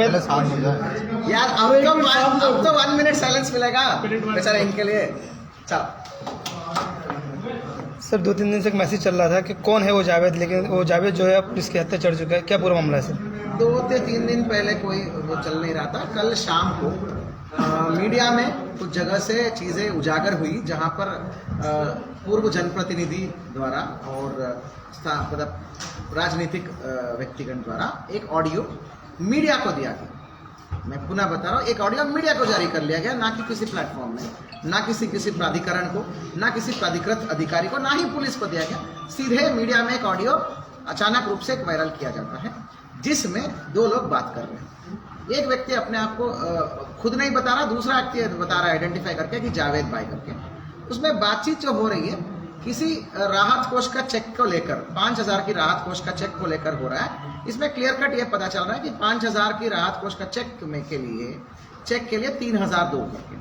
पहले शांत हो जाए यार। अब तो 1 मिनट साइलेंस मिलेगा बेचारा इनके लिए। चलो सर 2-3 दिन से एक मैसेज चल रहा था कि कौन है वो जावेद, लेकिन वो जावेद जो है अब पुलिस के हत्या चढ़ चुका है, क्या पूरा मामला है सर? 2 से 3 दिन पहले कोई वो चल नहीं रहा था। कल शाम को मीडिया में कुछ जगह से चीज़ें उजागर हुई जहां पर पूर्व जनप्रतिनिधि द्वारा और मतलब राजनीतिक व्यक्तिगण द्वारा एक ऑडियो मीडिया को दिया गया। मैं पुनः बता रहा हूँ, एक ऑडियो मीडिया को जारी कर लिया गया, ना कि किसी प्लेटफॉर्म में, ना किसी प्राधिकरण को, ना किसी प्राधिकृत अधिकारी को, ना ही पुलिस को दिया गया। सीधे मीडिया में एक ऑडियो अचानक रूप से वायरल किया जाता है जिसमें 2 लोग बात कर रहे हैं। एक व्यक्ति अपने आप को खुद नहीं बता रहा, दूसरा व्यक्ति बता रहा है आइडेंटिफाई करके कि जावेद भाई करके। उसमें बातचीत जो हो रही है किसी राहत कोष का चेक को लेकर, 5000 की राहत कोष का चेक को लेकर हो रहा है। इसमें क्लियर कट ये पता चल रहा है कि 5000 की राहत कोष का चेक के लिए 3000 दो करके।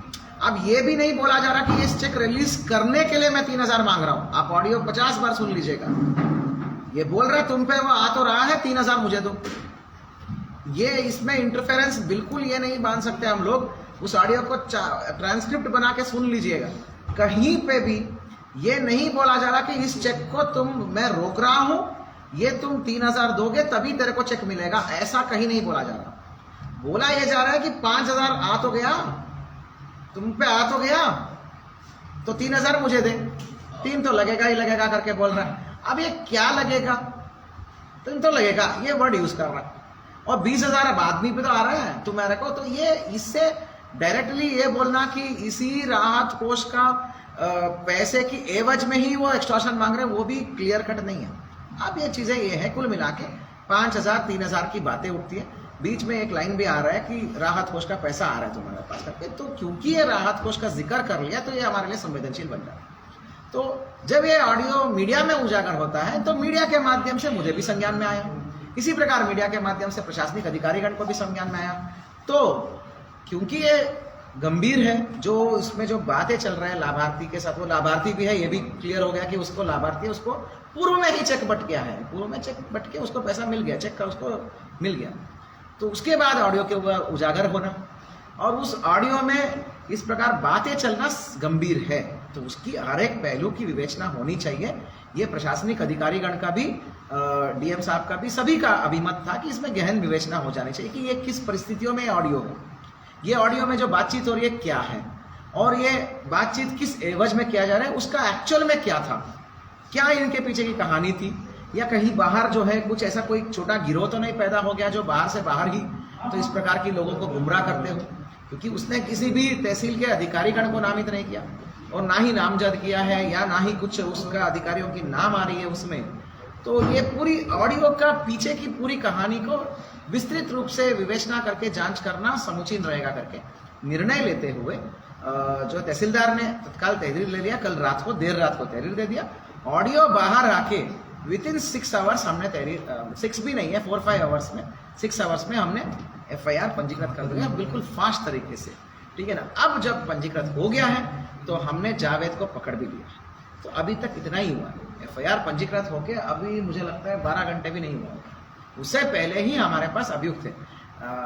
अब ये भी नहीं बोला जा रहा कि इस चेक रिलीज करने के लिए मैं 3000 मांग रहा हूं। आप ऑडियो 50 बार सुन लीजिएगा। ये बोल रहा है तुम पे वो आ तो रहा है, 3000 मुझे दो। ये इसमें इंटरफेरेंस बिल्कुल ये नहीं मान सकते हम लोग। उस ऑडियो को ट्रांसक्रिप्ट बना के सुन लीजिएगा। कहीं पे भी ये नहीं बोला जा रहा कि इस चेक को मैं रोक रहा हूं, ये तुम 3000 दोगे तभी तेरे को चेक मिलेगा, ऐसा कहीं नहीं बोला जा रहा। बोला ये जा रहा है कि 5000 आ तो गया, तुम पे आ तो गया, तो 3000 मुझे दे, 3 तो लगेगा ही लगेगा करके बोल रहा है। अब ये क्या लगेगा, 3 तो लगेगा, ये वर्ड यूज कर रहा है। और 20,000 अब आदमी पे तो आ रहा है तुम्हारे को, तो ये इससे डायरेक्टली ये बोलना कि इसी राहत कोष का पैसे की एवज में ही वो एक्सटॉर्शन मांग रहे हैं, वो भी क्लियर कट नहीं है। अब ये चीजें ये है, कुल मिला के 5000 3000 की बातें उठती है। बीच में एक लाइन भी आ रहा है कि राहत कोष का पैसा आ रहा है तुम्हारे पास करके। तो क्योंकि ये राहत कोष का जिक्र कर लिया तो ये हमारे लिए संवेदनशील बन जाता है। तो जब ये ऑडियो मीडिया में उजागर होता है तो मीडिया के माध्यम से मुझे भी संज्ञान में आया, इसी प्रकार मीडिया के माध्यम से प्रशासनिक अधिकारीगण को भी संज्ञान में आया। तो क्योंकि ये गंभीर है, जो इसमें जो बातें चल रहे हैं लाभार्थी के साथ, वो लाभार्थी भी है, ये भी क्लियर हो गया कि उसको लाभार्थी, उसको पूर्व में ही चेक बट गया है, पूर्व में चेक बट के उसको पैसा मिल गया, चेक का उसको मिल गया। तो उसके बाद ऑडियो के उजागर होना और उस ऑडियो में इस प्रकार बातें चलना गंभीर है, तो उसकी हर एक पहलू की विवेचना होनी चाहिए। ये प्रशासनिक अधिकारीगण का भी, डीएम साहब का भी, सभी का अभिमत था कि इसमें गहन विवेचना हो जानी चाहिए कि ये किस परिस्थितियों में ऑडियो है, ये ऑडियो में जो बातचीत हो रही है क्या है, और ये बातचीत किस एवज में किया जा रहा है, उसका एक्चुअल में क्या था, क्या इनके पीछे की कहानी थी, या कहीं बाहर जो है कुछ ऐसा कोई छोटा गिरोह तो नहीं पैदा हो गया जो बाहर से बाहर ही तो इस प्रकार की लोगों को गुमराह करते हो। क्योंकि उसने किसी भी तहसील के अधिकारीगण को नामित नहीं किया और ना ही नामजद किया है, या ना ही कुछ उसका अधिकारियों की नाम आ रही है उसमें। तो ये पूरी ऑडियो का पीछे की पूरी कहानी को विस्तृत रूप से विवेचना करके जांच करना समुचित रहेगा करके निर्णय लेते हुए जो तहसीलदार ने तत्काल तहरीर ले लिया। कल रात को, देर रात को तहरीर दे दिया। ऑडियो बाहर आके विदिन 6 आवर्स हमने तहरीर, 6 भी नहीं है, 4-5 आवर्स में, 6 आवर्स में हमने FIR पंजीकृत कर दिया, बिल्कुल फास्ट तरीके से, ठीक है ना। अब जब पंजीकृत हो गया है तो हमने जावेद को पकड़ भी लिया। तो अभी तक इतना ही हुआ, FIR पंजीकृत होके अभी मुझे लगता है 12 घंटे भी नहीं हुआ। उससे पहले ही हमारे पास अभियुक्त है।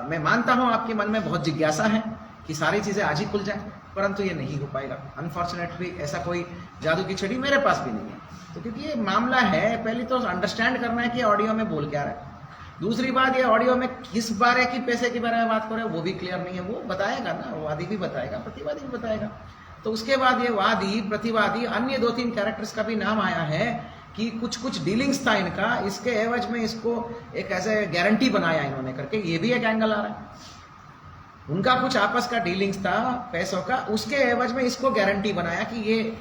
मैं मानता हूं आपके मन में बहुत जिज्ञासा है कि सारी चीजें आज ही खुल जाए, परंतु ये नहीं हो पाएगा। अनफॉर्चुनेटली ऐसा कोई जादू की छड़ी मेरे पास भी नहीं है। तो क्योंकि ये मामला है, पहले तो अंडरस्टैंड करना है कि ऑडियो में बोल क्या रहा है। दूसरी बात, ये ऑडियो में किस बारे की पैसे के बारे में बात कर रहे हैं वो भी क्लियर नहीं है। वो बताएगा ना, वादी भी बताएगा, प्रतिवादी भी बताएगा। तो उसके बाद ये वादी, प्रतिवादी, अन्य 2-3 कैरेक्टर्स का भी नाम आया है कि कुछ डीलिंग्स था इनका, इसके एवज में इसको एक ऐसे गारंटी बनाया इन्होंने करके, ये भी एक एंगल आ रहा है। उनका कुछ आपस का डीलिंग्स था पैसों का, उसके एवज में इसको गारंटी बनाया कि ये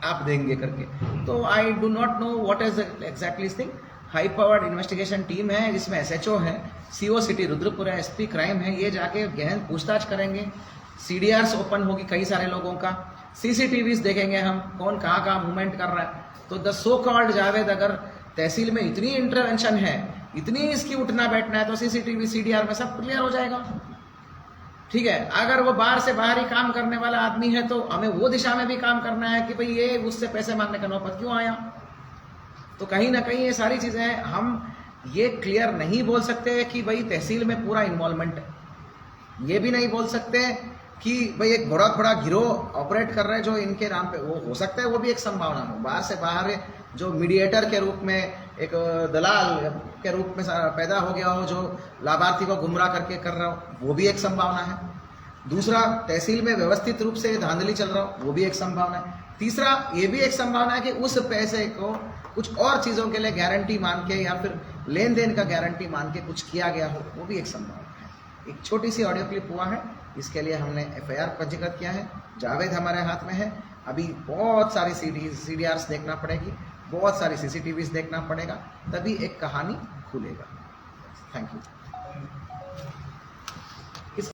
आप देंगे करके। तो I do not know what is exactly thing. High powered investigation team है जिसमें SHO है, CO सिटी रुद्रपुर है, SP क्राइम है, ये जाके गहन पूछताछ करेंगे। CDRs ओपन होगी कई सारे लोगों का, CCTVs देखेंगे हम, कौन कहाँ कहाँ मूवमेंट कर रहा है। तो द सो कॉल्ड जावेद, अगर तहसील में इतनी इंटरवेंशन है, इतनी इसकी उठना बैठना है, तो CCTV CDR में सब क्लियर हो जाएगा, ठीक है। अगर वो बाहर से बाहर ही काम करने वाला आदमी है तो हमें वो दिशा में भी काम करना है कि भाई ये उससे पैसे मांगने का नौबत क्यों आया। तो कहीं ना कहीं ये सारी चीजें हम ये क्लियर नहीं बोल सकते कि भाई तहसील में पूरा इन्वॉल्वमेंट है, ये भी नहीं बोल सकते कि भाई एक बहुत बड़ा गिरोह ऑपरेट कर रहे हैं जो इनके नाम पे, वो हो सकता है, वो भी एक संभावना हो। बाहर से बाहर जो मीडिएटर के रूप में, एक दलाल के रूप में पैदा हो गया हो जो लाभार्थी को गुमराह करके कर रहा हो, वो भी एक संभावना है। दूसरा, तहसील में व्यवस्थित रूप से धांधली चल रहा हो, वो भी एक संभावना है। तीसरा, ये भी एक संभावना है कि उस पैसे को कुछ और चीज़ों के लिए गारंटी मान के या फिर लेन देन का गारंटी मान के कुछ किया गया हो, वो भी एक संभावना है। एक छोटी सी ऑडियो क्लिप हुआ है, इसके लिए हमने FIR पंजीकृत किया है। जावेद हमारे हाथ में है। अभी बहुत सारी CDRs देखना पड़ेगी, बहुत सारी CCTVs देखना पड़ेगा, तभी एक कहानी खुलेगा। Thank you.